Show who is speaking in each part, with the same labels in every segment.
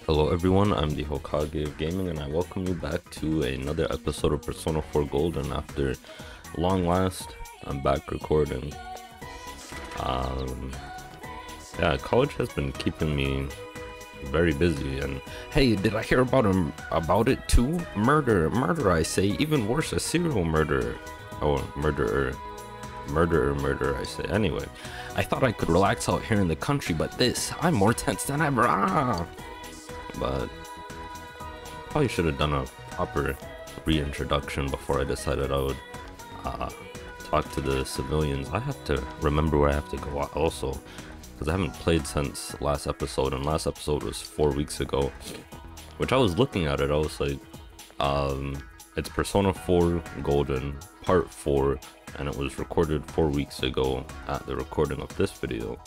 Speaker 1: Hello everyone, I'm the Hokage of Gaming and I welcome you back to another episode of Persona 4 Golden. After long last, I'm back recording. Yeah, college has been keeping me very busy, and hey, did I hear about it too? Murder, I say, even worse, a serial murderer. Oh, murderer, I say. Anyway, I thought I could relax out here in the country, but I'm more tense than ever. But probably should have done a proper reintroduction before I decided I would talk to the civilians. I have to remember where I have to go also, because I haven't played since last episode, and last episode was 4 weeks ago, which I was looking at it, I was like, it's Persona 4 Golden Part 4, and it was recorded 4 weeks ago at the recording of this video.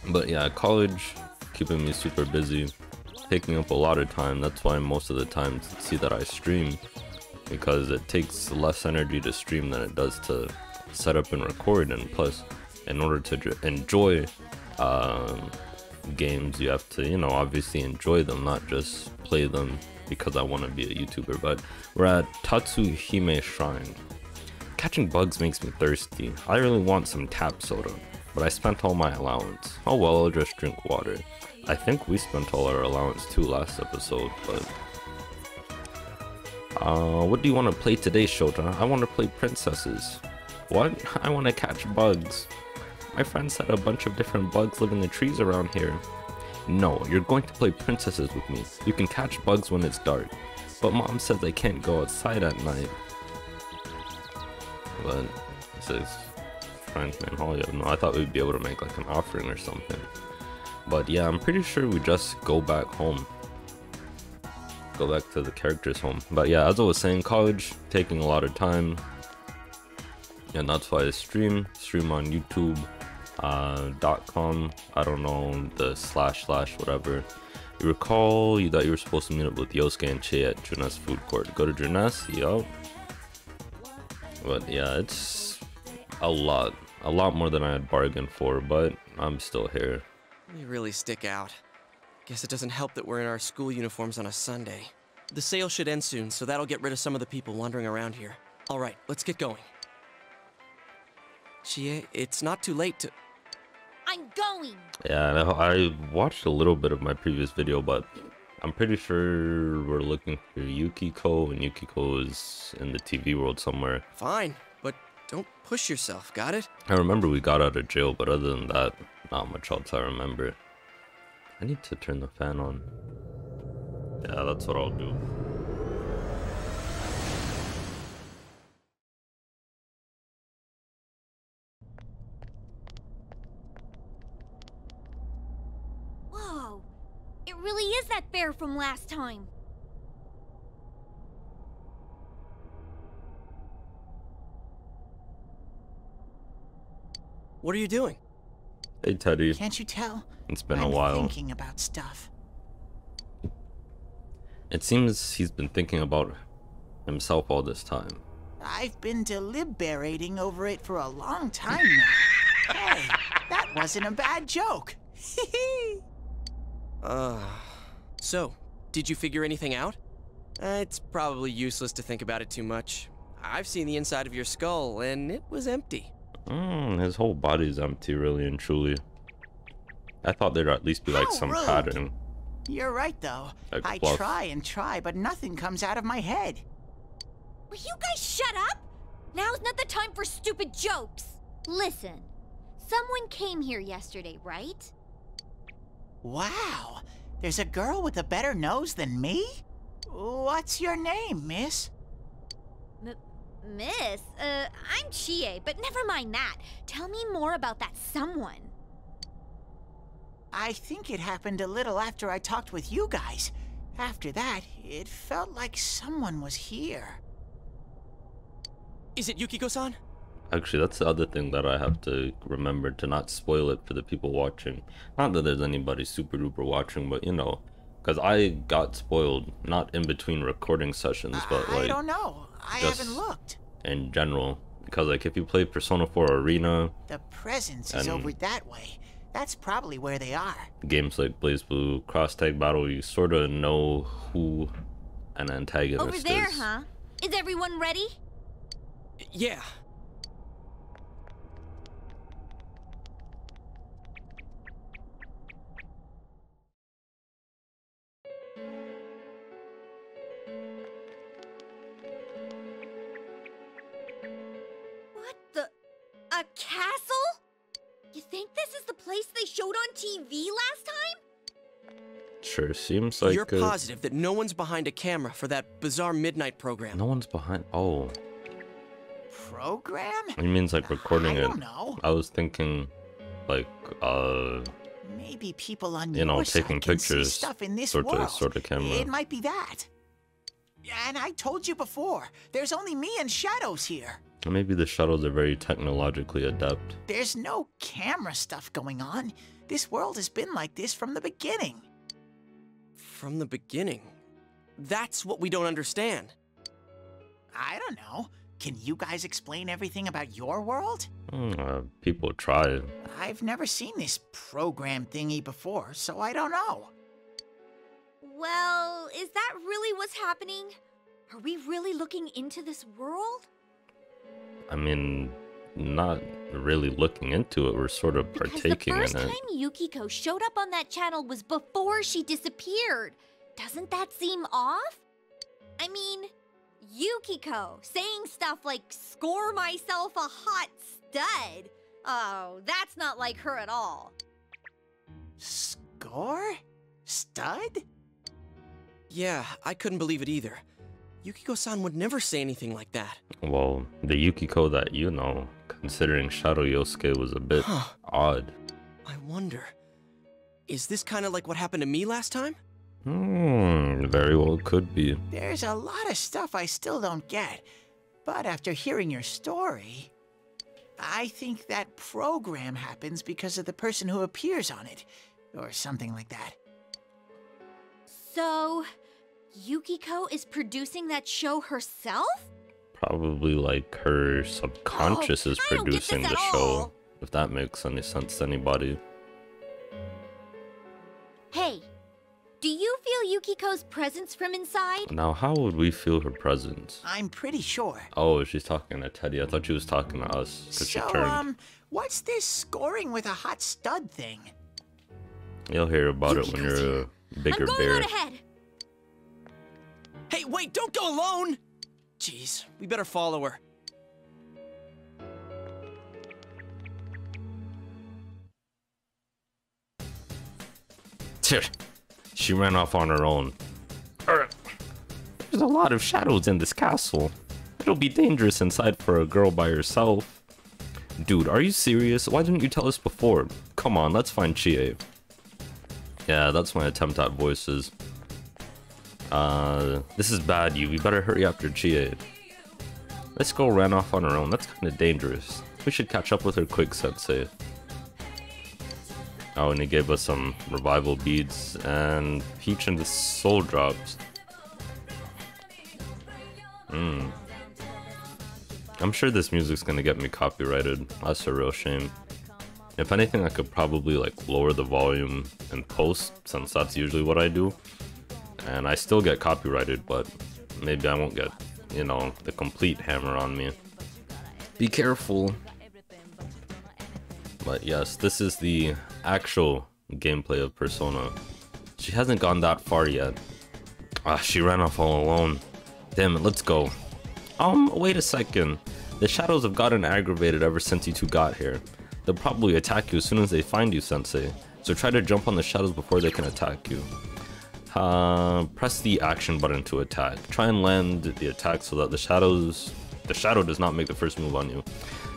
Speaker 1: But yeah, college keeping me super busy, taking up a lot of time. That's why most of the time see that I stream, because it takes less energy to stream than it does to set up and record. And plus, in order to enjoy games, you have to, obviously enjoy them, not just play them because I want to be a YouTuber. But we're at Tatsuhime Shrine. Catching bugs makes me thirsty. I really want some tap soda, but I spent all my allowance. Oh well, I'll just drink water. I think we spent all our allowance too last episode, but what do you want to play today, Shota? I want to play princesses. What? I want to catch bugs. My friend said a bunch of different bugs live in the trees around here. No, you're going to play princesses with me. You can catch bugs when it's dark, but mom says I can't go outside at night. But it says Frenchman Hall. No, I thought we'd be able to make like an offering or something. But yeah, I'm pretty sure we just go back home. Go back to the character's home. But yeah, as I was saying, college taking a lot of time. And that's why I stream on YouTube. .com. I don't know, the / whatever. You recall that you were supposed to meet up with Yosuke and Chie at Junes food court. Go to Junes, yup. But yeah, it's a lot more than I had bargained for, but I'm still here.
Speaker 2: You really stick out. Guess it doesn't help that we're in our school uniforms on a Sunday. The sale should end soon, so that'll get rid of some of the people wandering around here. Alright, let's get going. Chie, it's not too late to...
Speaker 3: I'm going!
Speaker 1: Yeah, I watched a little bit of my previous video, but I'm pretty sure we're looking for Yukiko, and Yukiko is in the TV world somewhere.
Speaker 2: Fine, but don't push yourself, got it?
Speaker 1: I remember we got out of jail, but other than that, not much else I remember. I need to turn the fan on. Yeah, that's what I'll do.
Speaker 3: Whoa! It really is that bear from last time.
Speaker 2: What are you doing?
Speaker 1: Hey Teddy.
Speaker 4: Can't you tell?
Speaker 1: It's been a
Speaker 4: I'm
Speaker 1: while.
Speaker 4: thinking about stuff.
Speaker 1: It seems he's been thinking about himself all this time.
Speaker 4: I've been deliberating over it for a long time now. Hey, that wasn't a bad joke.
Speaker 2: So, did you figure anything out? It's probably useless to think about it too much. I've seen the inside of your skull, and it was empty.
Speaker 1: His whole body's empty, really and truly. I thought there'd at least be like some
Speaker 4: rude.
Speaker 1: pattern.
Speaker 4: You're right, though.
Speaker 1: Like
Speaker 4: I
Speaker 1: fluff.
Speaker 4: try and try, but nothing comes out of my head.
Speaker 3: Will you guys shut up? Now's not the time for stupid jokes. Listen, someone came here yesterday, right?
Speaker 4: Wow, there's a girl with a better nose than me? What's your name, miss?
Speaker 3: Miss, I'm Chie, but never mind that. Tell me more about that someone.
Speaker 4: I think it happened a little after I talked with you guys. After that, it felt like someone was here.
Speaker 2: Is it Yukiko-san?
Speaker 1: Actually, that's the other thing that I have to remember, to not spoil it for the people watching. Not that there's anybody super duper watching, but because I got spoiled, not in between recording sessions, but like...
Speaker 4: I don't know. I haven't looked.
Speaker 1: In general, because like if you play Persona 4 Arena...
Speaker 4: The presence is over that way. That's probably where they are.
Speaker 1: Games like BlazBlue, Cross Tag Battle, you sort of know who an antagonist
Speaker 3: Over there,
Speaker 1: is.
Speaker 3: huh? Is everyone ready?
Speaker 2: Yeah.
Speaker 3: What the? A castle? You think this is the place they showed on TV last time?
Speaker 1: Sure seems like
Speaker 2: You're positive that no one's behind a camera for that bizarre midnight program?
Speaker 1: no one's behind. Oh,
Speaker 4: Program?
Speaker 1: it means like recording
Speaker 4: I
Speaker 1: it.
Speaker 4: don't know.
Speaker 1: I was thinking, like,
Speaker 4: Maybe people on
Speaker 1: you know,
Speaker 4: your
Speaker 1: taking
Speaker 4: side can see
Speaker 1: pictures,
Speaker 4: stuff in this
Speaker 1: sort
Speaker 4: world.
Speaker 1: of camera.
Speaker 4: It might be that. And I told you before, there's only me and Shadows here.
Speaker 1: Maybe the shuttles are very technologically adept.
Speaker 4: There's no camera stuff going on. This world has been like this from the beginning.
Speaker 2: From the beginning. That's what we don't understand.
Speaker 4: I don't know. Can you guys explain everything about your world?
Speaker 1: People try.
Speaker 4: I've never seen this program thingy before, so I don't know.
Speaker 3: Well, is that really what's happening? Are we really looking into this world?
Speaker 1: I mean, not really looking into it. We're sort of partaking
Speaker 3: because the
Speaker 1: in
Speaker 3: first
Speaker 1: it.
Speaker 3: time Yukiko showed up on that channel was before she disappeared. Doesn't that seem off? I mean, Yukiko saying stuff like, "Score myself a hot stud." Oh, that's not like her at all.
Speaker 4: Score? Stud?
Speaker 2: Yeah, I couldn't believe it either. Yukiko-san would never say anything like that.
Speaker 1: Well, the Yukiko that you know, considering Shadow Yosuke, was a bit odd.
Speaker 2: I wonder, is this kind of like what happened to me last time?
Speaker 1: Very well could be.
Speaker 4: There's a lot of stuff I still don't get. But after hearing your story, I think that program happens because of the person who appears on it. Or something like that.
Speaker 3: So, Yukiko is producing that show herself?
Speaker 1: Probably like her subconscious is
Speaker 3: I don't get
Speaker 1: producing
Speaker 3: this
Speaker 1: the
Speaker 3: at
Speaker 1: show.
Speaker 3: all.
Speaker 1: If that makes any sense to anybody.
Speaker 3: Hey, do you feel Yukiko's presence from inside?
Speaker 1: Now, how would we feel her presence?
Speaker 4: I'm pretty sure.
Speaker 1: Oh, she's talking to Teddy. I thought she was talking to us because she
Speaker 4: So,
Speaker 1: turned.
Speaker 4: what's this scoring with a hot stud thing?
Speaker 1: You'll hear about it when
Speaker 3: Yukiko's
Speaker 1: you're
Speaker 3: here.
Speaker 1: a bigger
Speaker 3: I'm going
Speaker 1: bear.
Speaker 3: on ahead.
Speaker 2: Hey, wait, don't go alone! Jeez, we better follow her.
Speaker 1: She ran off on her own. There's a lot of shadows in this castle. It'll be dangerous inside for a girl by herself. Dude, are you serious? Why didn't you tell us before? Come on, let's find Chie. Yeah, that's my attempt at voices. This is bad, you. We better hurry after Chie. This girl ran off on her own. That's kind of dangerous. We should catch up with her quick, Sensei. Oh, and he gave us some revival beads and Peach and the soul drops. I'm sure this music's gonna get me copyrighted. That's a real shame. If anything, I could probably like lower the volume and post, since that's usually what I do. And I still get copyrighted, but maybe I won't get, you know, the complete hammer on me. Be careful. But yes, this is the actual gameplay of Persona. She hasn't gone that far yet. Ah, she ran off all alone. Damn it, let's go. Wait a second. The shadows have gotten aggravated ever since you two got here. They'll probably attack you as soon as they find you, Sensei. So try to jump on the shadows before they can attack you. Press the action button to attack. Try and land the attack so that the shadow does not make the first move on you.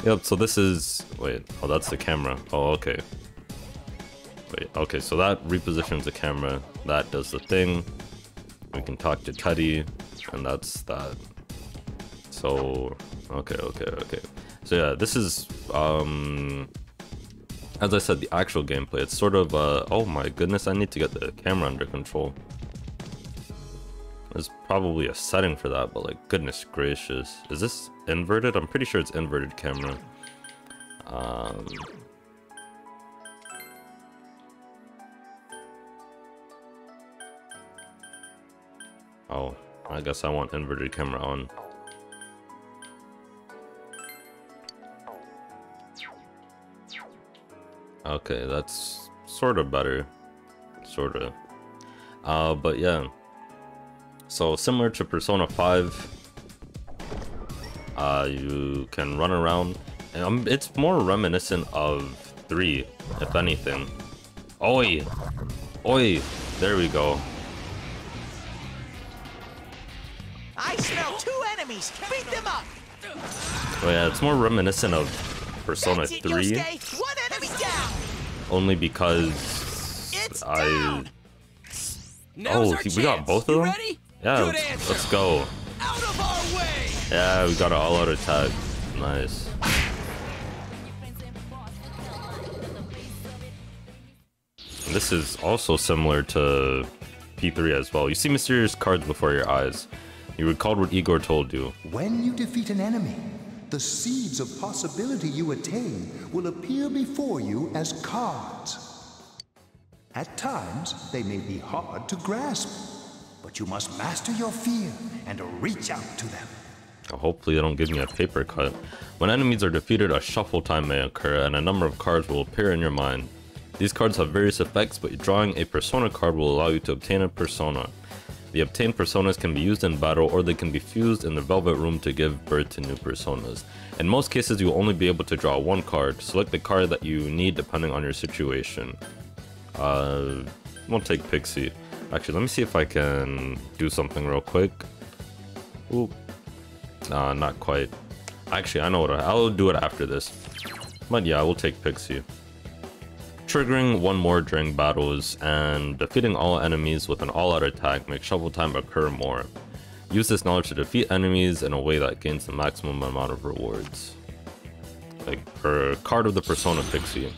Speaker 1: Yep, so this is, wait, oh, that's the camera. Oh, okay. Wait, okay, so that repositions the camera. That does the thing. We can talk to Teddy, and that's that. So, okay. So yeah, this is, as I said, the actual gameplay. It's sort of, oh my goodness, I need to get the camera under control. There's probably a setting for that, but like, goodness gracious. Is this inverted? I'm pretty sure it's inverted camera. Oh, I guess I want inverted camera on. Okay, that's sort of better. Sort of. But yeah. So similar to Persona 5, you can run around. And it's more reminiscent of 3, if anything. Oi! Oi! There we go.
Speaker 4: I smell 2 enemies. Beat them up.
Speaker 1: Oh yeah, it's more reminiscent of Persona
Speaker 4: That's it,
Speaker 1: 3.
Speaker 4: Yosuke. 1 enemy down.
Speaker 1: Only because
Speaker 4: It's
Speaker 1: I...
Speaker 4: down.
Speaker 2: Now's our
Speaker 1: we got
Speaker 2: chance.
Speaker 1: both of
Speaker 2: You
Speaker 1: them?
Speaker 2: ready?
Speaker 1: Yeah,
Speaker 2: Good answer.
Speaker 1: let's go.
Speaker 2: Out of our way.
Speaker 1: Yeah, we got an all-out attack. Nice. This is also similar to P3 as well. You see mysterious cards before your eyes. You recalled what Igor told you.
Speaker 5: When you defeat an enemy, the seeds of possibility you attain will appear before you as cards. At times, they may be hard to grasp, but you must master your fear and reach out to them.
Speaker 1: Hopefully they don't give me a paper cut. When enemies are defeated, a shuffle time may occur and a number of cards will appear in your mind. These cards have various effects, but drawing a persona card will allow you to obtain a persona. The obtained personas can be used in battle, or they can be fused in the Velvet Room to give birth to new personas. In most cases, you will only be able to draw 1 card. Select the card that you need depending on your situation. We'll take Pixie. Actually, let me see if I can do something real quick. Oop. Nah, not quite. Actually, I know what I'll do it after this. But yeah, we'll take Pixie. Triggering 1 more during battles and defeating all enemies with an all-out attack makes shuffle time occur more. Use this knowledge to defeat enemies in a way that gains the maximum amount of rewards. Like per card of the Persona Pixie.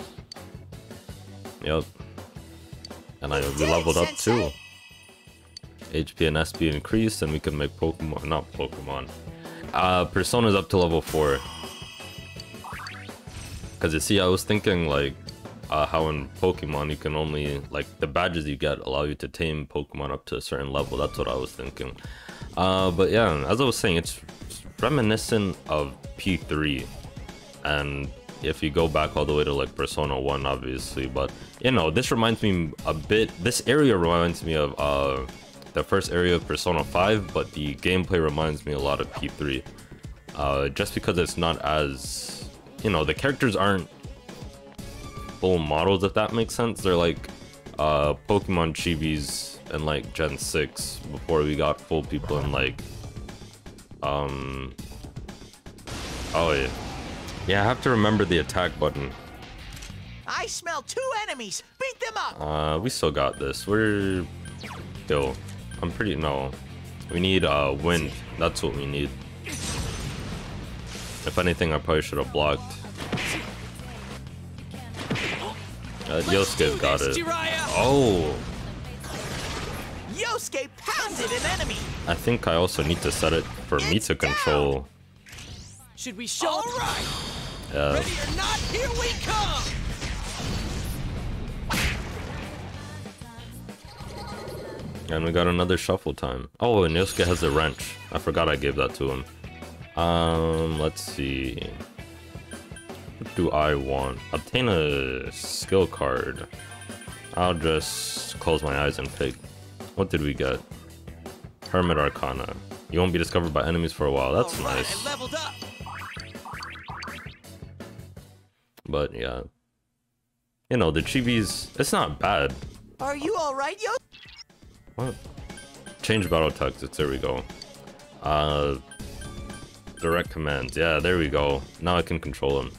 Speaker 1: Yep. And we leveled up too. HP and SP increased and we can make Pokemon, not Pokemon. Personas up to level 4. Cause you see, I was thinking like, how in Pokemon you can only, like, the badges you get allow you to tame Pokemon up to a certain level. That's what I was thinking. But yeah, as I was saying, it's reminiscent of P3. And if you go back all the way to like Persona 1, obviously, but you know, this reminds me a bit, this area reminds me of the first area of Persona 5, but the gameplay reminds me a lot of P3. Just because it's not as, you know, the characters aren't full models, if that makes sense. They're like Pokemon Chibis in like Gen 6 before we got full people in like oh yeah, I have to remember the attack button.
Speaker 4: I smell 2 enemies. Beat them up.
Speaker 1: We still got this. We're still, I'm pretty, no, we need wind. That's what we need. If anything, I probably should have blocked. Yosuke got it. Oh!
Speaker 4: Yosuke pounded an enemy.
Speaker 1: I think I also need to set it for me to control.
Speaker 2: Should we show? All right.
Speaker 1: Yeah.
Speaker 2: Ready or not, here we come.
Speaker 1: And we got another shuffle time. Oh, and Yosuke has a wrench. I forgot I gave that to him. Let's see. What do I want? Obtain a skill card. I'll just close my eyes and pick. What did we get? Hermit Arcana. You won't be discovered by enemies for a while. That's
Speaker 2: All right,
Speaker 1: nice.
Speaker 2: I leveled up.
Speaker 1: But yeah. You know, the Chibis, it's not bad.
Speaker 4: Are you all right, Yo?
Speaker 1: What? Change battle tactics, there we go. Direct commands, yeah, there we go. Now I can control him.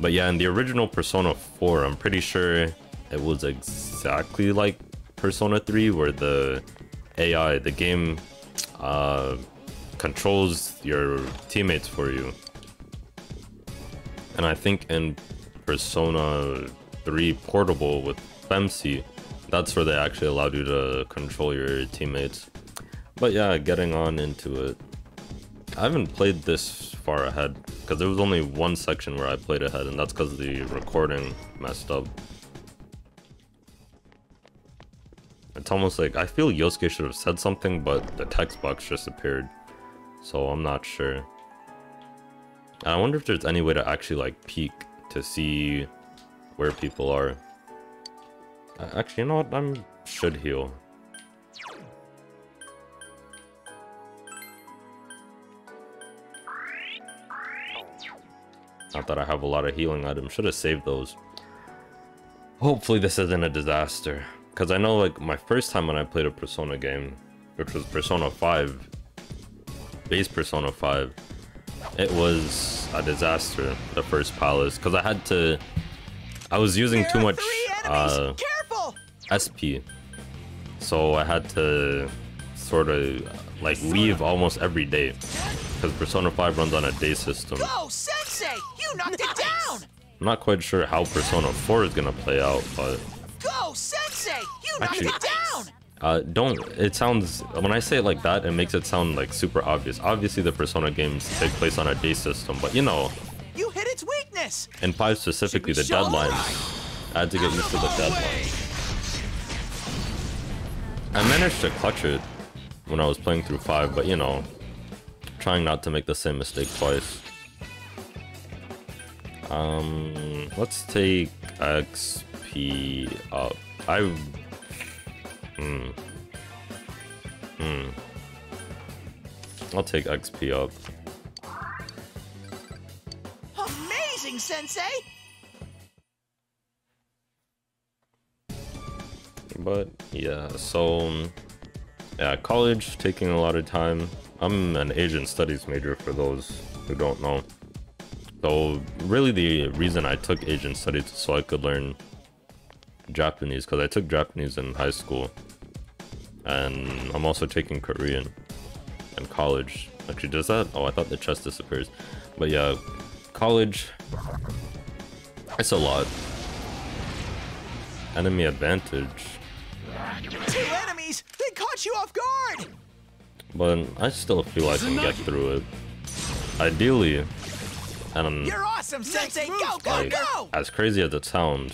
Speaker 1: But yeah, in the original Persona 4, I'm pretty sure it was exactly like Persona 3, where the AI, the game, controls your teammates for you. And I think in Persona 3 Portable with FEMC, that's where they actually allowed you to control your teammates. But yeah, getting on into it. I haven't played this far ahead, because there was only one section where I played ahead, and that's because the recording messed up. It's almost like I feel Yosuke should have said something, but the text box just appeared. So I'm not sure. I wonder if there's any way to actually like peek to see where people are. Actually, you know what? I should heal. Not that I have a lot of healing items. Should have saved those. Hopefully this isn't a disaster. Because I know like my first time when I played a Persona game, which was Persona 5, base Persona 5, it was a disaster, the first palace. Because I was using too much SP. So I had to sort of like leave almost every day. Because Persona 5 runs on a day system.
Speaker 4: Go, Sensei! You knocked it down!
Speaker 1: I'm not quite sure how Persona 4 is gonna play out, but...
Speaker 4: Go, Sensei! You knocked
Speaker 1: Actually,
Speaker 4: it down!
Speaker 1: it sounds... When I say it like that, it makes it sound like super obvious. Obviously, the Persona games take place on a day system, but you know...
Speaker 4: You hit its weakness!
Speaker 1: In 5 specifically, the deadlines. I had to get used to the deadlines. I managed to clutch it when I was playing through 5, but you know... Trying not to make the same mistake twice. Let's take XP up. I'll take XP up.
Speaker 4: Amazing, Sensei!
Speaker 1: But yeah, so yeah, college taking a lot of time. I'm an Asian studies major for those who don't know. So really the reason I took Asian studies is so I could learn Japanese, because I took Japanese in high school. And I'm also taking Korean in college. Actually, does that? Oh, I thought the chest disappears. But yeah, college, it's a lot. Enemy advantage.
Speaker 4: 2 enemies! They caught you off guard!
Speaker 1: But I still feel I can get through it. Ideally, and
Speaker 4: You're awesome, Sensei! Go, go,
Speaker 1: like,
Speaker 4: go!
Speaker 1: as crazy as it sounds,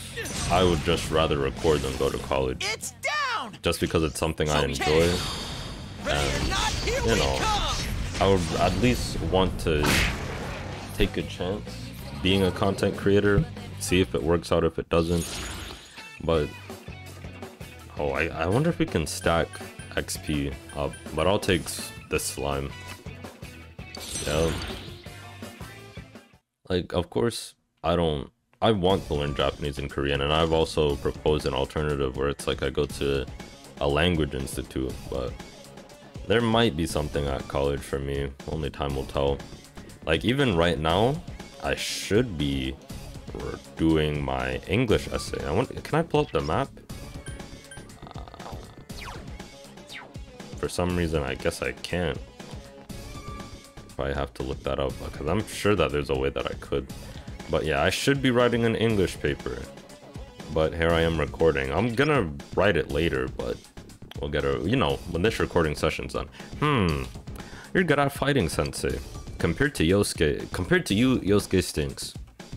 Speaker 1: I would just rather record than go to college.
Speaker 4: It's down!
Speaker 1: Just because it's something I enjoy. And, you know, I would at least want to take a chance being a content creator, see if it works out, if it doesn't. But, oh, I wonder if we can stack XP up, but I'll take this slime. Yeah. Like, of course, I want to learn Japanese and Korean, and I've also proposed an alternative where it's like I go to a language institute, but there might be something at college for me. Only time will tell. Like, even right now, I should be doing my English essay. Can I pull up the map? For some reason, I guess I can't. Probably have to look that up, because I'm sure that there's a way that I could. But yeah, I should be writing an English paper. But here I am recording. I'm gonna write it later, but we'll get you know, when this recording session's done. You're good at fighting, Sensei. Compared to you, Yosuke stinks.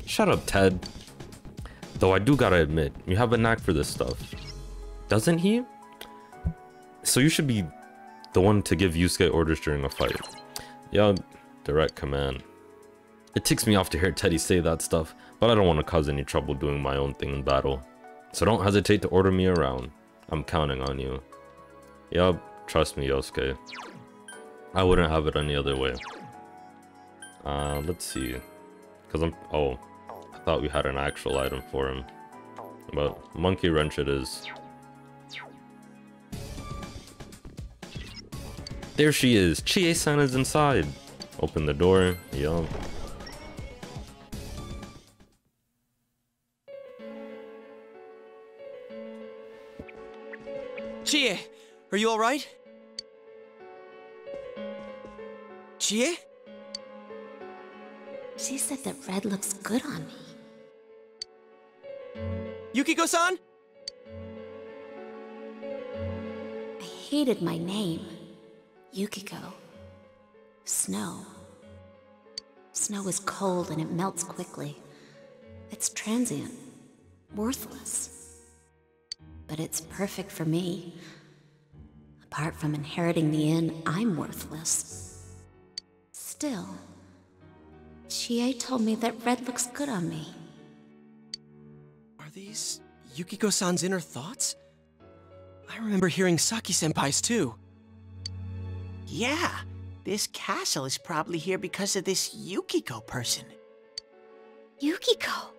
Speaker 1: Shut up, Ted. Though I do gotta admit, you have a knack for this stuff. Doesn't he? So you should be the one to give Yusuke orders during a fight. Yeah, direct command. It ticks me off to hear Teddy say that stuff, but I don't want to cause any trouble doing my own thing in battle. So don't hesitate to order me around. I'm counting on you. Yup, trust me, Yosuke. I wouldn't have it any other way. Let's see. Oh, I thought we had an actual item for him. But monkey wrench it is. There she is! Chie-san is inside! Open the door. Yup.
Speaker 2: Chie, are you alright? Chie?
Speaker 6: She said that red looks good on me.
Speaker 2: Yukiko-san?
Speaker 6: I hated my name. Yukiko. Snow. Snow is cold and it melts quickly. It's transient. Worthless. But it's perfect for me. Apart from inheriting the inn, I'm worthless. Still, Chie told me that red looks good on me.
Speaker 2: Are these Yukiko-san's inner thoughts? I remember hearing Saki-senpai's too.
Speaker 4: Yeah, this castle is probably here because of this Yukiko person.
Speaker 3: Yukiko!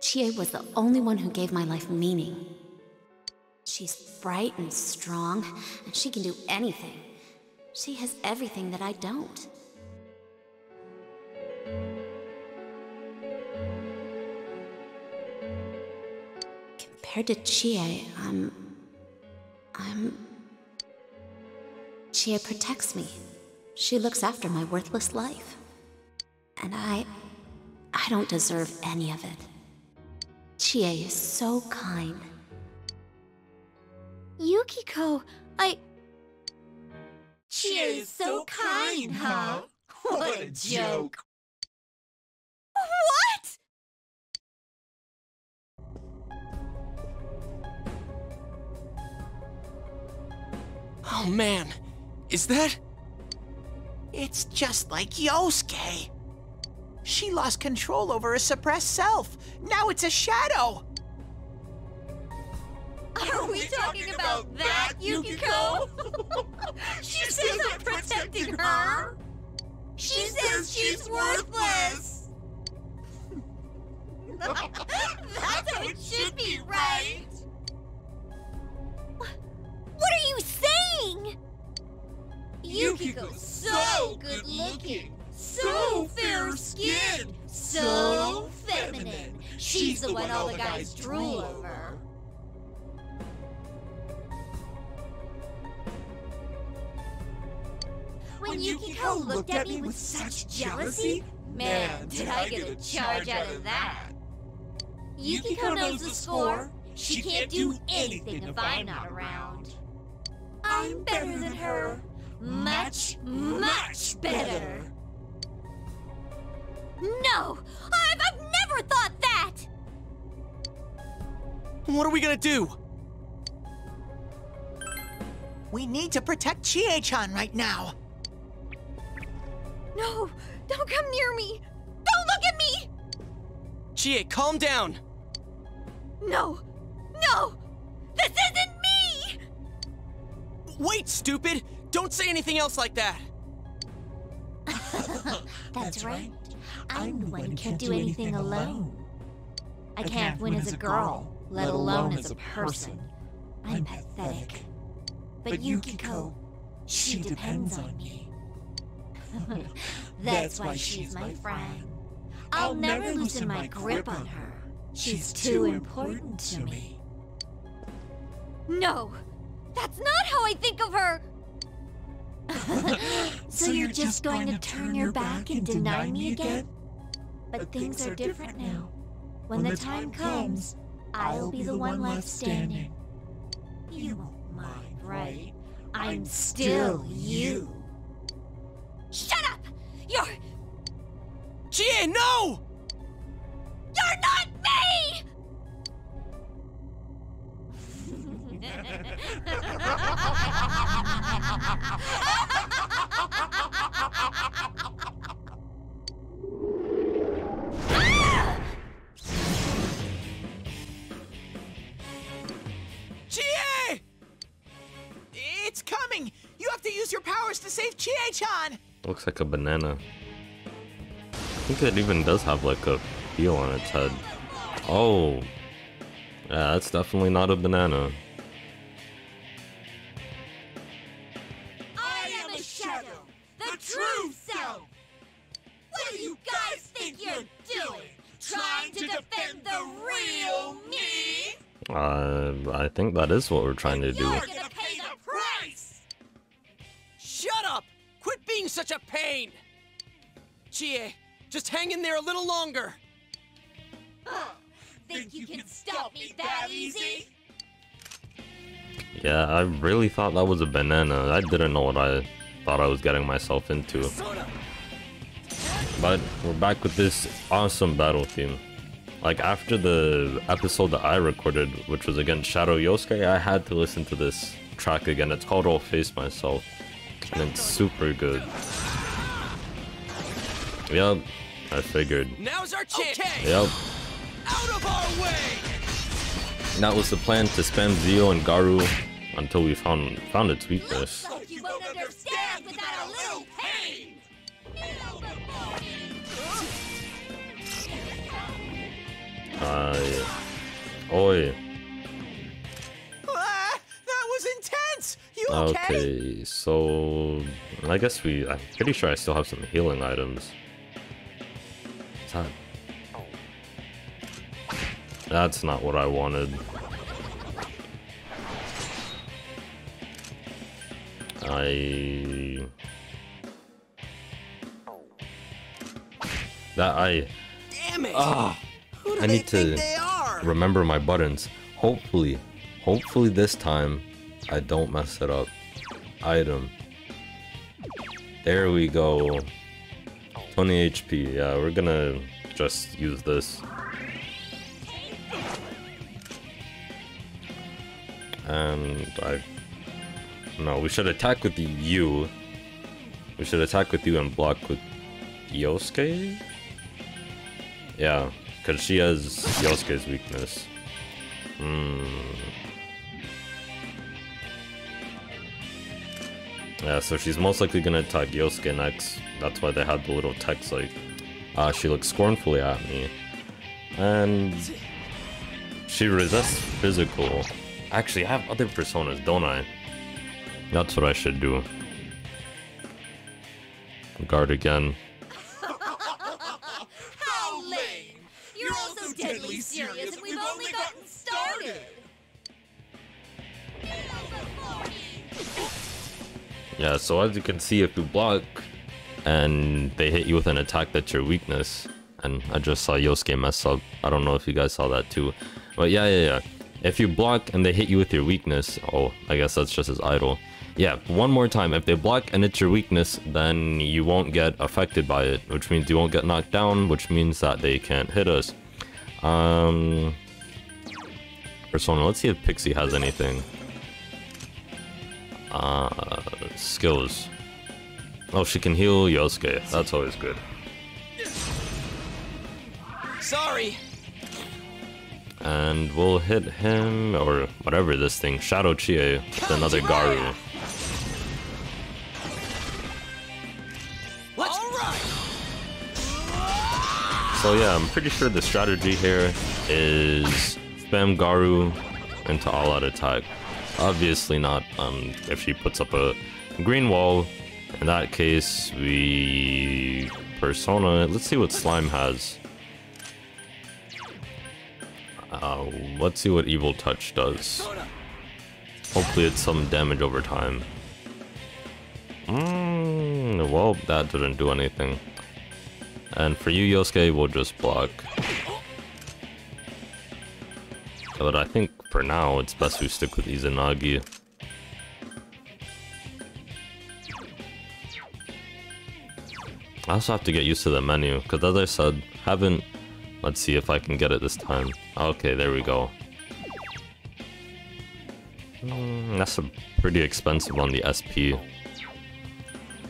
Speaker 6: Chie was the only one who gave my life meaning. She's bright and strong, and she can do anything. She has everything that I don't. Compared to Chie, Chie protects me. She looks after my worthless life. And I don't deserve any of it. Chie is so kind.
Speaker 3: Yukiko, Chie is so kind, huh?
Speaker 7: What a joke!
Speaker 3: What?!
Speaker 2: Oh man, is that?
Speaker 4: It's just like Yosuke. She lost control over her suppressed self. Now it's a shadow.
Speaker 3: Are we talking about that, Yukiko? She says I'm protecting her! She says she's worthless! That's how it should be, right? What are you saying? Yukiko's so good looking, so fair-skinned, so feminine. She's the one all the guys drool over. When Yukiko looked at me with such jealousy, man, did I get a charge out of that. Yukiko knows the score. She can't do anything if I'm not around. I'm better than her. Much, much better. No! I've never thought that!
Speaker 2: What are we gonna do?
Speaker 4: We need to protect Chie-chan right now.
Speaker 3: No! Don't come near me! Don't look at me!
Speaker 2: Chie, calm down!
Speaker 3: No! No! This isn't me!
Speaker 2: Wait, stupid! Don't say anything else like that!
Speaker 3: That's right. I'm the one who can't do anything alone. I can't win as a girl, let alone as a person. I'm pathetic. But Yukiko, she depends on me. That's why she's my friend. I'll never loosen my grip on her. She's too important to me. No! That's not how I think of her! So you're just going to turn your back and deny me again? But things are different now. When the time comes, I'll be the one left standing. You won't mind, right? I'm still you. Shut up! You're...
Speaker 2: Chie, no!
Speaker 3: You're not me!
Speaker 4: Chie! It's coming! You have to use your powers to save Chie-chan!
Speaker 1: Looks like a banana. I think it even does have like a heel on its head. Oh. Yeah, that's definitely not a banana.
Speaker 3: I am a shadow, the true self! What do you guys think you're doing? Trying to defend the real me?
Speaker 1: I think that is what we're trying to do.
Speaker 3: You're gonna pay the price!
Speaker 2: Shut up! Quit being such a pain! Chie, just hang in there a little longer!
Speaker 3: Think you can stop me that easy?
Speaker 1: Yeah, I really thought that was a banana. I didn't know what I thought I was getting myself into. But we're back with this awesome battle theme. Like, after the episode that I recorded, which was against Shadow Yosuke, I had to listen to this track again. It's called I'll Face Myself, and it's super good. Yep, I figured.
Speaker 2: Now's our chance. Okay.
Speaker 1: Yep.
Speaker 2: Out of our way.
Speaker 1: That was the plan, to spam Zio and Garu until we found its weakness.
Speaker 3: Like you won't understand without a little pain.
Speaker 1: Oi.
Speaker 2: Ah, that was intense. You okay?
Speaker 1: Okay, so I guess I'm pretty sure I still have some healing items. What's that? That's not what I wanted.
Speaker 2: Damn it! Who do
Speaker 1: I
Speaker 2: they
Speaker 1: need
Speaker 2: think
Speaker 1: to
Speaker 2: they are?
Speaker 1: remember my buttons. Hopefully this time I don't mess it up. Item. There we go. 20 HP. Yeah, we're gonna just use this. And no, we should attack with the U. We should attack with you and block with Yosuke? Yeah, because she has Yosuke's weakness. Yeah, so she's most likely gonna attack Yosuke next. That's why they had the little text like, she looks scornfully at me. And she resists physical. Actually, I have other personas, don't I? That's what I should do. Guard again.
Speaker 3: How lame! You're all so deadly serious and we've only gotten started!
Speaker 1: Yeah, so as you can see, if you block and they hit you with an attack that's your weakness, and I just saw Yosuke mess up. I don't know if you guys saw that too. But yeah. If you block and they hit you with your weakness, oh, I guess that's just his idol. Yeah, one more time. If they block and it's your weakness, then you won't get affected by it, which means you won't get knocked down, which means that they can't hit us. Persona, let's see if Pixie has anything. Skills. Oh, she can heal Yosuke. That's always good.
Speaker 2: Sorry.
Speaker 1: And we'll hit him, or whatever this thing, Shadow Chie, with another Garu. So yeah, I'm pretty sure the strategy here is spam Garu into all-out attack. Obviously not if she puts up a green wall. In that case, we Persona. Let's see what Slime has. Let's see what Evil Touch does. Hopefully it's some damage over time. Well, that didn't do anything. And for you, Yosuke, we'll just block. But I think for now, it's best we stick with Izanagi. I also have to get used to the menu, because as I said, haven't... Let's see if I can get it this time. Okay, there we go. That's pretty expensive on the SP.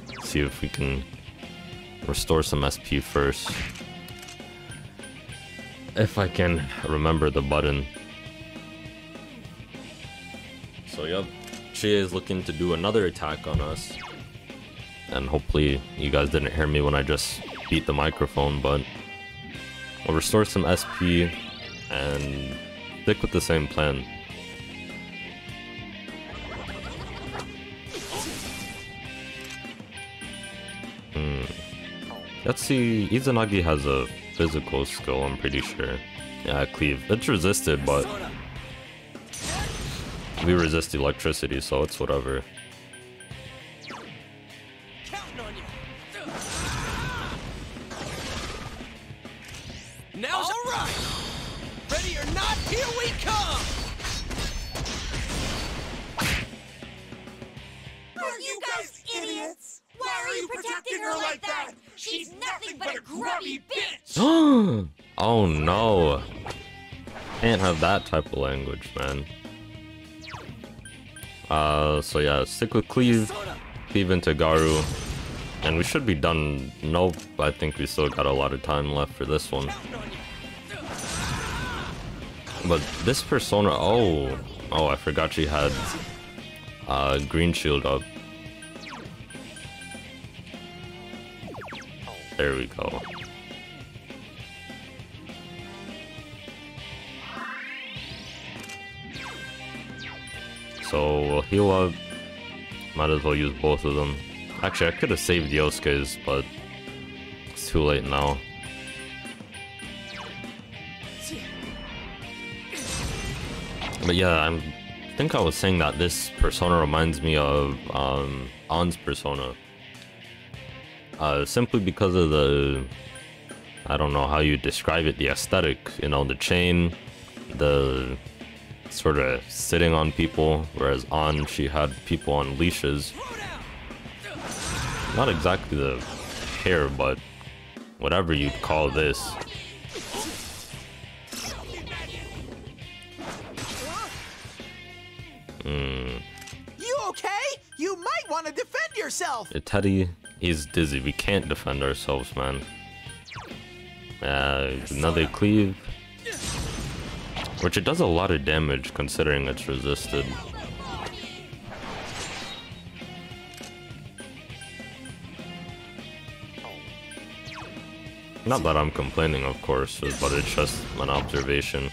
Speaker 1: Let's see if we can restore some SP first. If I can remember the button. So yep, Chie is looking to do another attack on us. And hopefully you guys didn't hear me when I just beat the microphone, but we'll restore some SP and stick with the same plan. Let's see, Izanagi has a physical skill, I'm pretty sure. Yeah, Cleave. It's resisted, but we resist electricity, so it's whatever.
Speaker 2: Now's all right. Ready or not, here we come.
Speaker 3: Are you guys idiots? Why are you protecting her like that? She's nothing but a grubby bitch!
Speaker 1: Oh no. Can't have that type of language, man. So yeah, stick with Cleave. Cleave into Garu. And we should be done. Nope, I think we still got a lot of time left for this one. But this persona, oh, I forgot she had green shield up. There we go. So we'll heal up. Might as well use both of them. Actually, I could have saved Yosuke's, but it's too late now. But yeah, I think I was saying that this persona reminds me of Ann's persona. Simply because of the, I don't know how you describe it, the aesthetic, you know, the chain, the sort of sitting on people, whereas Ann, she had people on leashes. Not exactly the hair, but whatever you'd call this.
Speaker 4: You okay? You might want to defend yourself.
Speaker 1: Teddy, he's dizzy. We can't defend ourselves, man. Another cleave. Which it does a lot of damage considering it's resisted. Not that I'm complaining, of course, but it's just an observation.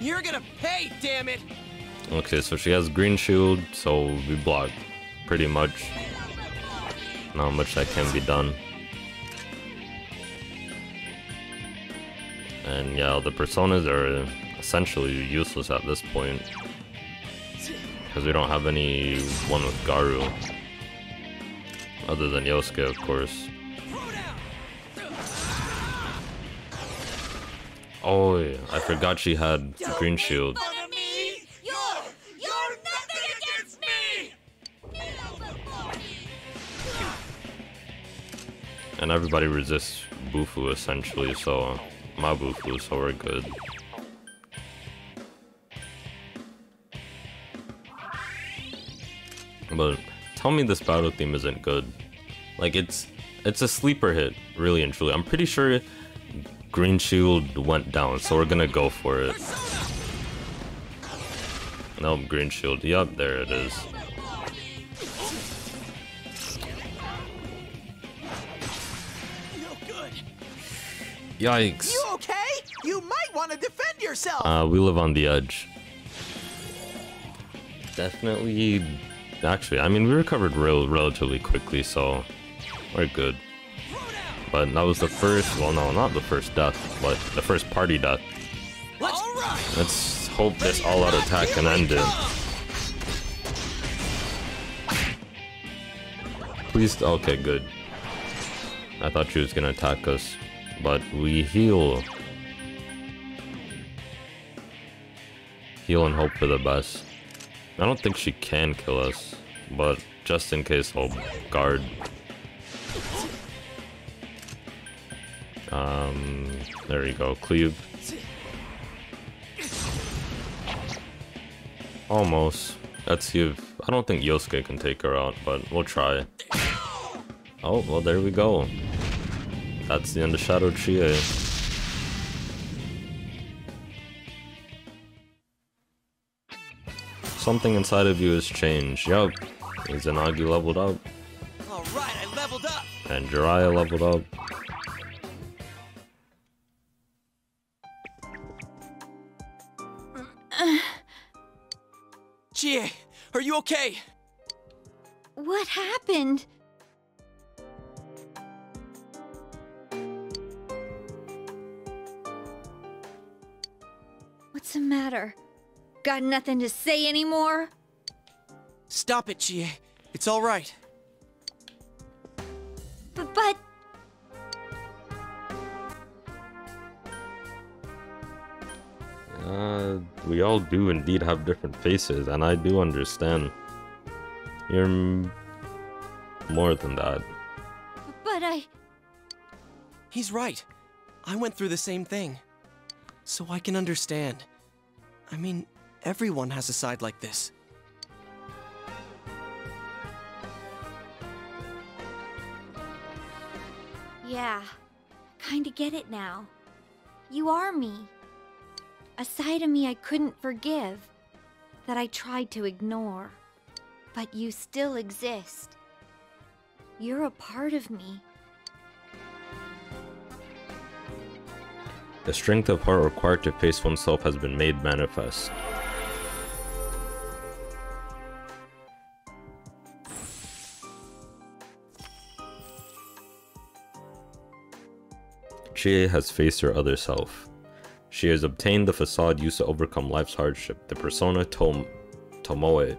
Speaker 2: You're gonna pay, damn it!
Speaker 1: Okay, so she has green shield, so we block pretty much. Not much that can be done. And yeah, the personas are essentially useless at this point. Because we don't have anyone with Garu. Other than Yosuke, of course. Oh, yeah, I forgot she had green shield.
Speaker 7: You're nothing against me!
Speaker 1: And everybody resists Bufu essentially, so Mabufu, so we're good. But tell me this battle theme isn't good. Like it's a sleeper hit, really and truly. I'm pretty sure green shield went down, so we're gonna go for it. Nope, green shield. Yup, there it is. Yikes.
Speaker 4: You okay? You might want to defend yourself.
Speaker 1: We live on the edge. Definitely. Actually, I mean, we recovered relatively quickly, so we're good. But that was the first, well, no, not the first death, but the first party death. Let's hope this all-out attack can end it. Please, okay, good. I thought she was gonna attack us, but we heal. Heal and hope for the best. I don't think she can kill us, but just in case, I'll guard. There we go, cleave. Almost. Let's see if, I don't think Yosuke can take her out, but we'll try. Oh, well, there we go. That's the end of Shadow Chie. Something inside of you has changed. Yup. Izanagi leveled up.
Speaker 2: Alright, I leveled up!
Speaker 1: And Jiraiya leveled up.
Speaker 2: Chie, are you okay?
Speaker 3: What happened? What's the matter? Got nothing to say anymore?
Speaker 2: Stop it, Chie. It's alright.
Speaker 3: But...
Speaker 1: We all do indeed have different faces, and I do understand. You're more than that.
Speaker 3: But
Speaker 2: He's right. I went through the same thing. So I can understand. I mean, everyone has a side like this.
Speaker 3: Yeah, kinda get it now. You are me. A side of me I couldn't forgive, that I tried to ignore. But you still exist. You're a part of me.
Speaker 1: The strength of heart required to face oneself has been made manifest. Chie has faced her other self. She has obtained the facade used to overcome life's hardship, the persona Tomoe.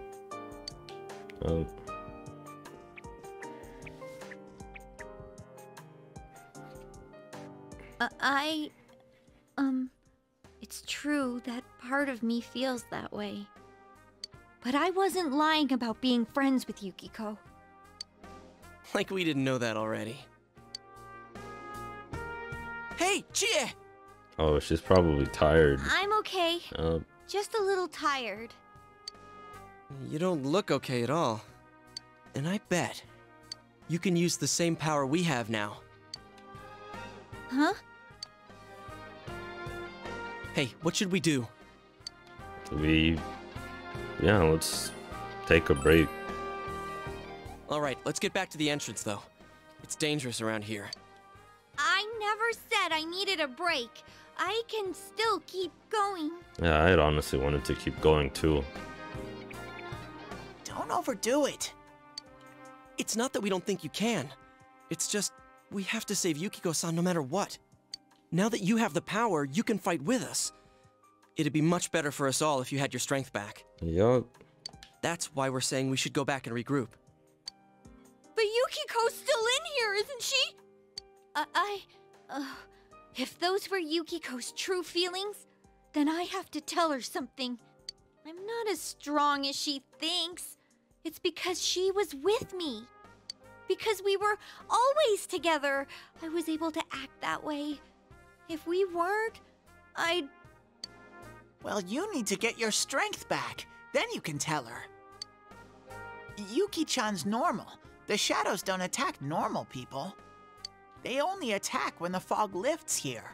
Speaker 3: It's true that part of me feels that way. But I wasn't lying about being friends with Yukiko.
Speaker 2: Like we didn't know that already. Hey, Chie!
Speaker 1: Oh, she's probably tired.
Speaker 3: I'm okay. Just a little tired.
Speaker 2: You don't look okay at all. And I bet you can use the same power we have now.
Speaker 3: Huh?
Speaker 2: Hey, what should we do?
Speaker 1: Yeah, let's take a break.
Speaker 2: Alright, let's get back to the entrance though. It's dangerous around here.
Speaker 3: I never said I needed a break. I can still keep going.
Speaker 1: Yeah, I'd honestly wanted to keep going too.
Speaker 4: Don't overdo it.
Speaker 2: It's not that we don't think you can. It's just, we have to save Yukiko-san no matter what. Now that you have the power, you can fight with us. It'd be much better for us all if you had your strength back.
Speaker 1: Yup.
Speaker 2: That's why we're saying we should go back and regroup.
Speaker 3: But Yukiko's still in here, isn't she? If those were Yukiko's true feelings, then I have to tell her something. I'm not as strong as she thinks. It's because she was with me. Because we were always together, I was able to act that way. If we weren't, I'd...
Speaker 4: Well, you need to get your strength back. Then you can tell her. Yuki-chan's normal. The shadows don't attack normal people. They only attack when the fog lifts here.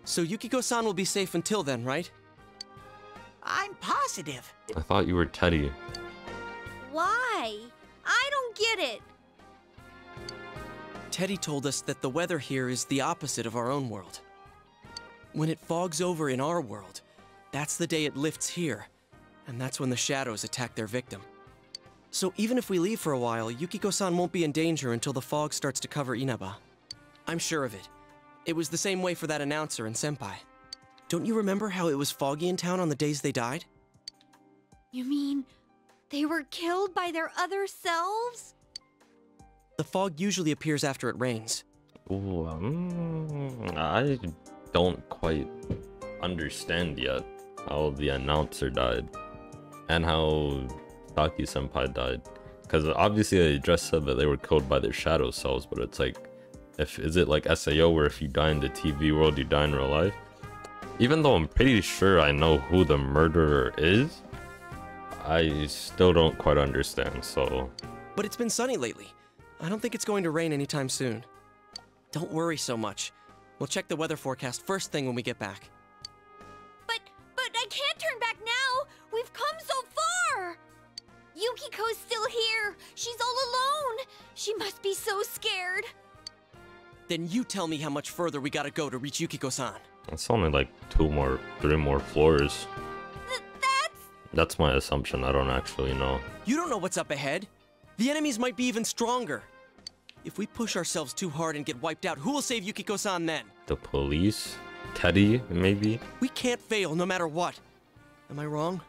Speaker 2: So Yukiko-san will be safe until then, right?
Speaker 4: I'm positive.
Speaker 1: I thought you were Teddy.
Speaker 3: Why? I don't get it.
Speaker 2: Teddy told us that the weather here is the opposite of our own world. When it fogs over in our world, that's the day it lifts here, and that's when the shadows attack their victim. So even if we leave for a while, Yukiko-san won't be in danger until the fog starts to cover Inaba. I'm sure of it. It was the same way for that announcer and Senpai. Don't you remember how it was foggy in town on the days they died?
Speaker 3: You mean they were killed by their other selves?
Speaker 2: The fog usually appears after it rains.
Speaker 1: Ooh, I don't quite understand yet how the announcer died and how Taki-senpai died. Because obviously they just said that they were killed by their shadow selves, but it's like, is it like SAO where if you die in the TV world, you die in real life? Even though I'm pretty sure I know who the murderer is, I still don't quite understand, so...
Speaker 2: But it's been sunny lately. I don't think it's going to rain anytime soon. Don't worry so much. We'll check the weather forecast first thing when we get back.
Speaker 3: But I can't turn back now! We've come so far! Yukiko's still here! She's all alone! She must be so scared!
Speaker 2: Then you tell me how much further we gotta go to reach Yukiko-san.
Speaker 1: It's only like 3 more floors. That's my assumption, I don't actually know.
Speaker 2: You don't know what's up ahead. The enemies might be even stronger. If we push ourselves too hard and get wiped out, who will save Yukiko-san then?
Speaker 1: The police? Teddy, maybe?
Speaker 2: We can't fail no matter what. Am I wrong?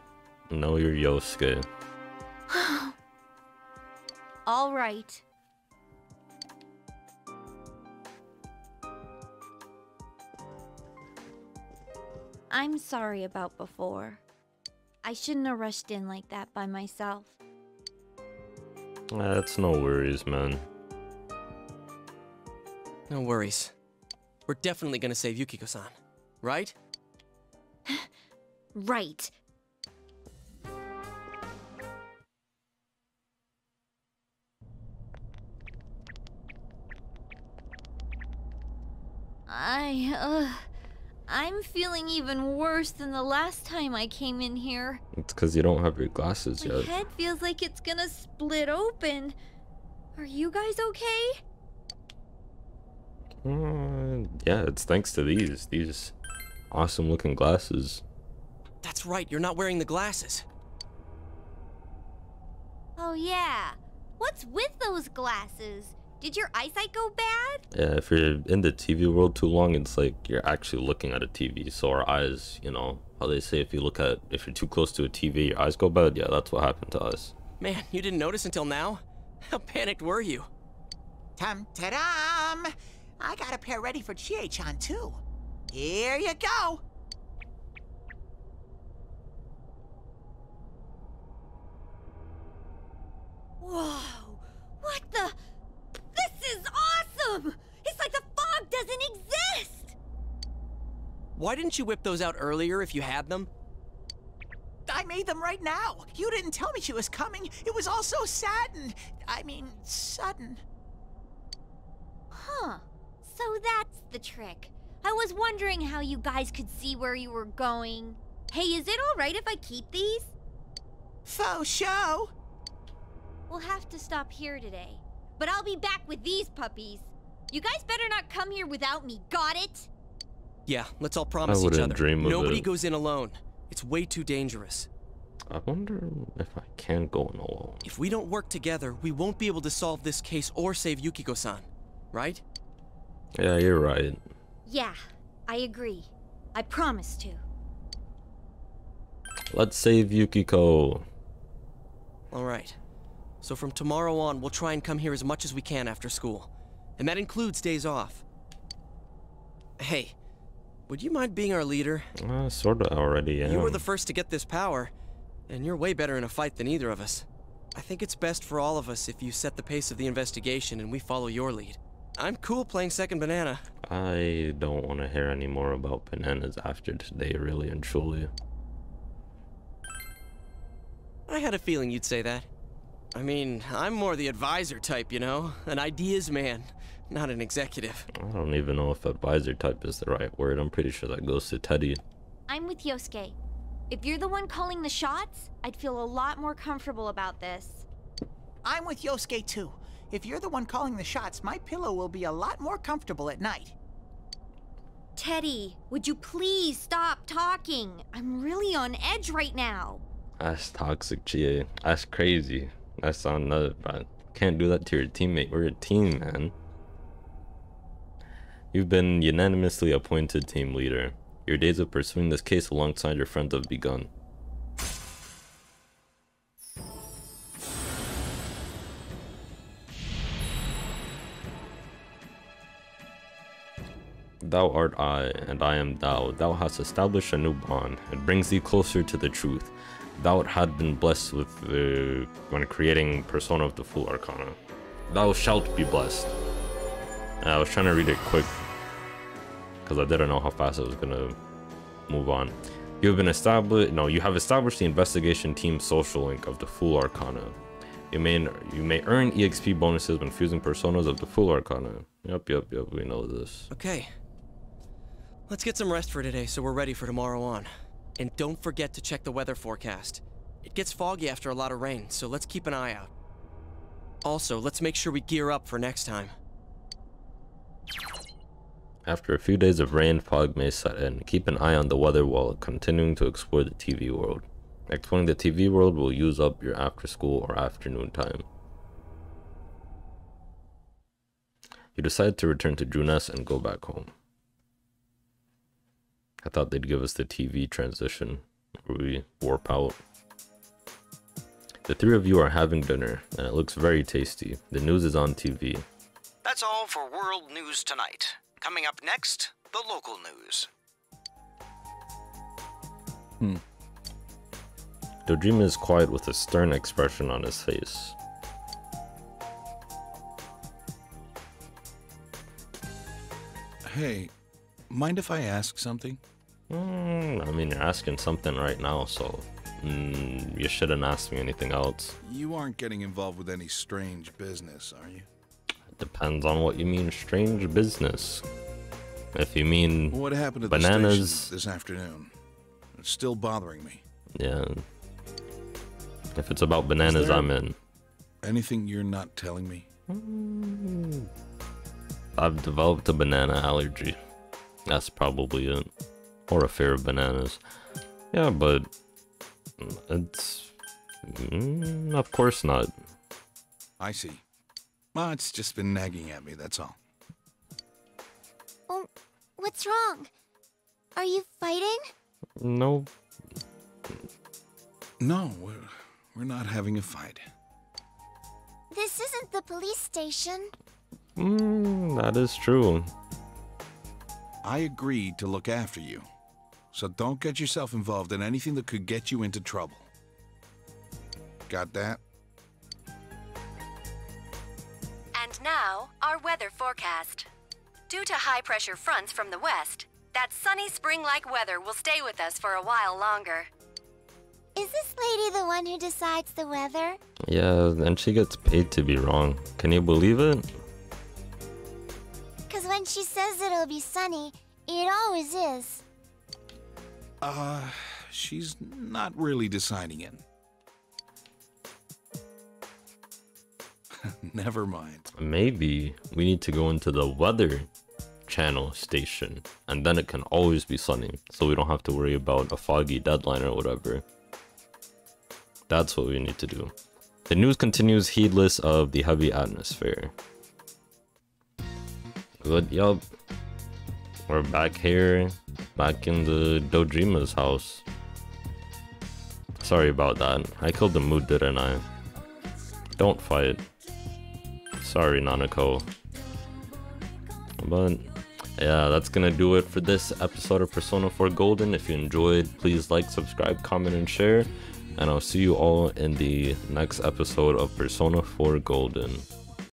Speaker 1: No, you're Yosuke.
Speaker 3: All right. I'm sorry about before. I shouldn't have rushed in like that by myself.
Speaker 1: That's no worries, man.
Speaker 2: No worries. we're definitely gonna save Yukiko-san, right?
Speaker 3: Right. I'm feeling even worse than the last time I came in here.
Speaker 1: It's because you don't have your glasses
Speaker 3: My
Speaker 1: yet.
Speaker 3: head feels like it's gonna split open. Are you guys okay?
Speaker 1: Yeah, it's thanks to these awesome looking glasses.
Speaker 2: That's right, you're not wearing the glasses.
Speaker 3: Oh yeah. What's with those glasses? Did your eyesight go bad?
Speaker 1: Yeah, if you're in the TV world too long, it's like you're actually looking at a TV. So our eyes, you know, how they say if you're too close to a TV, your eyes go bad. Yeah, that's what happened to us.
Speaker 2: Man, you didn't notice until now? How panicked were you?
Speaker 4: Tum-ta-dum! I got a pair ready for Chie-chan, too. Here you go!
Speaker 3: Whoa! What the? This is awesome! It's like the fog doesn't exist!
Speaker 2: Why didn't you whip those out earlier if you had them?
Speaker 4: I made them right now. You didn't tell me she was coming. It was all so sudden.
Speaker 3: Huh. So that's the trick. I was wondering how you guys could see where you were going. Hey, is it alright if I keep these?
Speaker 4: Faux show.
Speaker 3: We'll have to stop here today. But I'll be back with these puppies. You guys better not come here without me, got it?
Speaker 2: Yeah, let's all promise
Speaker 1: I
Speaker 2: each
Speaker 1: wouldn't
Speaker 2: other.
Speaker 1: dream of
Speaker 2: Nobody
Speaker 1: it.
Speaker 2: goes in alone. It's way too dangerous.
Speaker 1: I wonder if I can go in alone.
Speaker 2: If we don't work together, we won't be able to solve this case or save Yukiko-san, right?
Speaker 1: Yeah, you're right.
Speaker 3: Yeah, I agree. I promise to.
Speaker 1: Let's save Yukiko.
Speaker 2: Alright. So from tomorrow on, we'll try and come here as much as we can after school. And that includes days off. Hey, would you mind being our leader?
Speaker 1: Sorta already am.
Speaker 2: You were the first to get this power, and you're way better in a fight than either of us. I think it's best for all of us if you set the pace of the investigation and we follow your lead. I'm cool playing second banana.
Speaker 1: I don't want to hear any more about bananas after today, really and truly.
Speaker 2: I had a feeling you'd say that. I mean, I'm more the advisor type, you know? An ideas man, not an executive.
Speaker 1: I don't even know if advisor type is the right word. I'm pretty sure that goes to Teddy.
Speaker 3: I'm with Yosuke. If you're the one calling the shots, I'd feel a lot more comfortable about this.
Speaker 4: I'm with Yosuke, too. If you're the one calling the shots, my pillow will be a lot more comfortable at night.
Speaker 3: Teddy, would you please stop talking? I'm really on edge right now.
Speaker 1: That's toxic, Chie. That's crazy. That's on nuts, but can't do that to your teammate. We're a team, man. You've been unanimously appointed team leader. Your days of pursuing this case alongside your friends have begun. Thou art I, and I am thou. Thou hast established a new bond. It brings thee closer to the truth. Thou had been blessed with when creating Persona of the Full Arcana. Thou shalt be blessed. I was trying to read it quick because I didn't know how fast I was gonna move on. You have established the investigation team social link of the Full Arcana. You may earn EXP bonuses when fusing personas of the Full Arcana. Yep, we know this.
Speaker 2: Okay. Let's get some rest for today so we're ready for tomorrow on. And don't forget to check the weather forecast. It gets foggy after a lot of rain, so let's keep an eye out. Also, let's make sure we gear up for next time.
Speaker 1: After a few days of rain, fog may set in. Keep an eye on the weather while continuing to explore the TV world. Exploring the TV world will use up your after school or afternoon time. You decide to return to Junes and go back home. I thought they'd give us the TV transition where we warp out. The three of you are having dinner, and it looks very tasty. The news is on TV.
Speaker 8: That's all for World News tonight. Coming up next, the local news.
Speaker 1: Dojima is quiet with a stern expression on his face.
Speaker 9: Hey, Mind if I ask something?
Speaker 1: I mean, you're asking something right now, so you shouldn't ask me anything else.
Speaker 9: You aren't getting involved with any strange business, are you?
Speaker 1: It depends on what you mean strange business. If you mean
Speaker 9: What happened at
Speaker 1: bananas
Speaker 9: the station this afternoon? It's still bothering me.
Speaker 1: Yeah. If it's about bananas,
Speaker 9: there
Speaker 1: I'm in.
Speaker 9: Anything you're not telling me?
Speaker 1: I've developed a banana allergy. That's probably it. Or a fear of bananas. Yeah, but it's... of course not.
Speaker 9: I see. Well, it's just been nagging at me, that's all.
Speaker 3: Oh, what's wrong? Are you fighting?
Speaker 1: No.
Speaker 9: No, we're not having a fight.
Speaker 3: This isn't the police station.
Speaker 1: That is true.
Speaker 9: I agreed to look after you. So don't get yourself involved in anything that could get you into trouble. Got that?
Speaker 10: And now, our weather forecast. Due to high-pressure fronts from the west, that sunny spring-like weather will stay with us for a while longer.
Speaker 3: Is this lady the one who decides the weather?
Speaker 1: Yeah, and she gets paid to be wrong. Can you believe it?
Speaker 3: Because when she says it'll be sunny, it always is.
Speaker 9: She's not really deciding it. Never mind.
Speaker 1: Maybe we need to go into the weather channel station, and then it can always be sunny, so we don't have to worry about a foggy deadline or whatever. That's what we need to do. The news continues heedless of the heavy atmosphere. But yup, we're back here, back in the Dojima's house. Sorry about that. I killed the mood, didn't I? Don't fight. Sorry, Nanako. But yeah, that's gonna do it for this episode of Persona 4 Golden. If you enjoyed, please like, subscribe, comment, and share. And I'll see you all in the next episode of Persona 4 Golden.